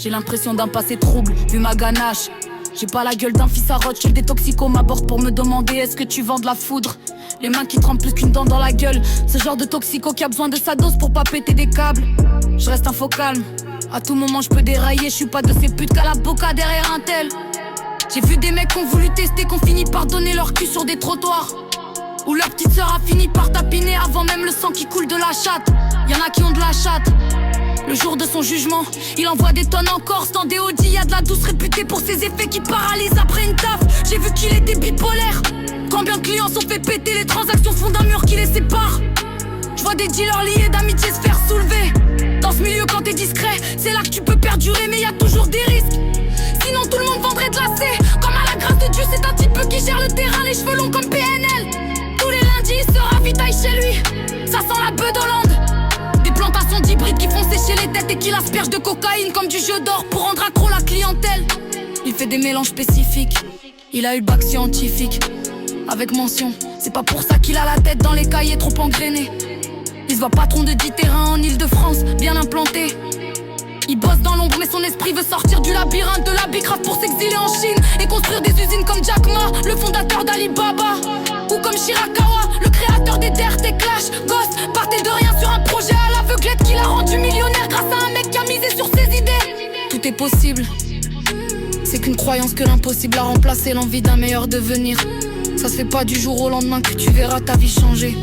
J'ai l'impression d'un passé trouble, vu ma ganache. J'ai pas la gueule d'un fils à Rothschild. Des toxicos m'abordent pour me demander est-ce que tu vends de la foudre. Les mains qui tremblent plus qu'une dent dans la gueule. Ce genre de toxico qui a besoin de sa dose pour pas péter des câbles. Je reste un faux calme, à tout moment je peux dérailler. Je suis pas de ces putes qu'à la boca derrière un tel. J'ai vu des mecs qui ont voulu tester, qu'on finit par donner leur cul sur des trottoirs. Où leur petite sœur a fini par tapiner avant même le sang qui coule de la chatte. Y'en a qui ont de la chatte. Le jour de son jugement, il envoie des tonnes en Corse. Dans des Audi, y'a de la douce réputée pour ses effets qui paralysent après une taf. J'ai vu qu'il était bipolaire. Combien de clients sont fait péter, les transactions font d'un mur qui les sépare. Je vois des dealers liés d'amitié se faire soulever. Dans ce milieu quand t'es discret, c'est là que tu peux perdurer. Mais y a toujours des risques, sinon tout le monde vendrait de la C. Comme à la grâce de Dieu, c'est un type qui gère le terrain, les cheveux longs comme PNL. Tous les lundis, il se ravitaille chez lui. Ça sent la beuh d'Hollande. Des plantations d'hybrides qui font sécher les têtes et qui l'aspergent de cocaïne comme du jeu d'or pour rendre accro la clientèle. Il fait des mélanges spécifiques. Il a eu le bac scientifique avec mention. C'est pas pour ça qu'il a la tête dans les cahiers trop engrainés. Il se voit patron de 10 terrains en Ile-de-France, bien implanté. Il bosse dans l'ombre mais son esprit veut sortir du labyrinthe de la Bicraft pour s'exiler en Chine et construire des usines comme Jack Ma, le fondateur d'Alibaba. Ou comme Shirakawa, le créateur des DRT Clash. Ghost partait de rien sur un projet à l'aveuglette qui l'a rendu millionnaire grâce à un mec qui a misé sur ses idées. Tout est possible, c'est qu'une croyance que l'impossible a remplacé l'envie d'un meilleur devenir. Ça se fait pas du jour au lendemain que tu verras ta vie changer.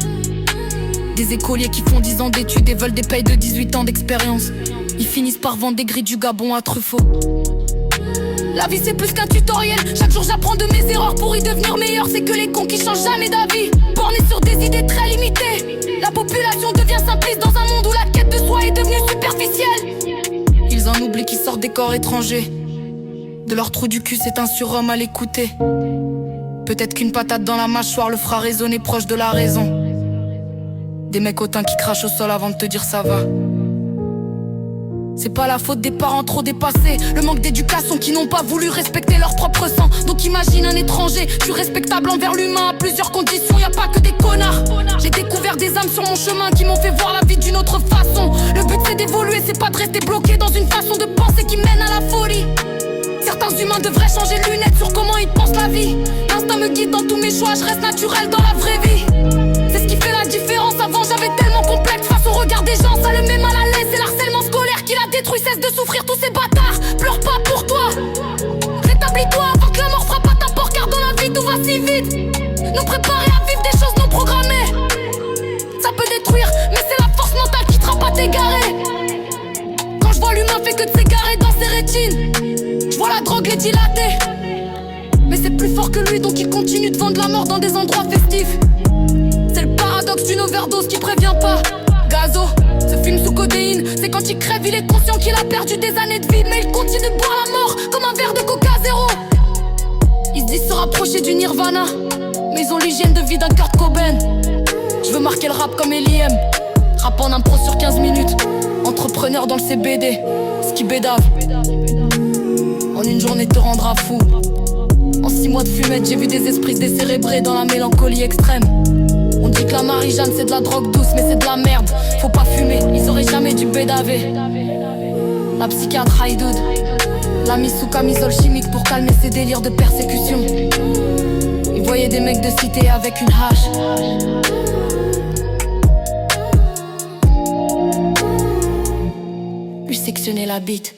Des écoliers qui font 10 ans d'études et veulent des payes de 18 ans d'expérience. Ils finissent par vendre des grilles du Gabon à Truffaut. La vie c'est plus qu'un tutoriel. Chaque jour j'apprends de mes erreurs pour y devenir meilleur. C'est que les cons qui changent jamais d'avis, bornés sur des idées très limitées. La population devient simpliste dans un monde où la quête de soi est devenue superficielle. Ils en oublient qu'ils sortent des corps étrangers. De leur trou du cul c'est un surhomme à l'écouter. Peut-être qu'une patate dans la mâchoire le fera résonner proche de la raison. Des mecs hautains qui crachent au sol avant de te dire ça va. C'est pas la faute des parents trop dépassés, le manque d'éducation qui n'ont pas voulu respecter leur propre sang. Donc imagine un étranger, je suis respectable envers l'humain à plusieurs conditions, y a pas que des connards. J'ai découvert des âmes sur mon chemin qui m'ont fait voir la vie d'une autre façon. Le but c'est d'évoluer, c'est pas de rester bloqué dans une façon de penser qui mène à la folie. Certains humains devraient changer de lunettes sur comment ils pensent la vie. L'instinct me guide dans tous mes choix, je reste naturel dans la vraie vie. C'est ce qui fait la différence, avant j'avais tellement complexe face au regard des gens. Ça le met mal à l'aise, c'est l'harcèlement scolaire qui l'a détruit. Cesse de souffrir tous ces bâtards, pleure pas pour toi. Rétablis-toi avant que la mort frappe à ta porte, car dans la vie tout va si vite. Nous préparer à vivre des choses non programmées. Ça peut détruire, mais c'est la force mentale qui te rend pas t'égarer. Quand je vois l'humain fait que de s'égarer dans ses rétines, je vois la drogue les dilater. Mais c'est plus fort que lui, donc il continue de vendre la mort dans des endroits festifs. C'est le paradoxe d'une overdose qui prévient pas. Gazo, ce film sous codéine, c'est quand il crève, il est conscient qu'il a perdu des années de vie, mais il continue de boire la mort comme un verre de Coca Zéro. Ils se disent se rapprocher du Nirvana, mais ils ont l'hygiène de vie d'un Kurt Cobain. Je veux marquer le rap comme L.I.M, rap en impro sur 15 minutes. Entrepreneur dans le CBD, ce qui bédave. En une journée te rendra fou. En 6 mois de fumette, j'ai vu des esprits décérébrés dans la mélancolie extrême. On dit que la Marie-Jeanne c'est de la drogue douce, mais c'est de la merde. Faut pas fumer, ils auraient jamais dû bédaver. La psychiatre Haïdoud l'a mis sous camisole chimique pour calmer ses délires de persécution. Il voyait des mecs de cité avec une hache. Lui sectionner la bite.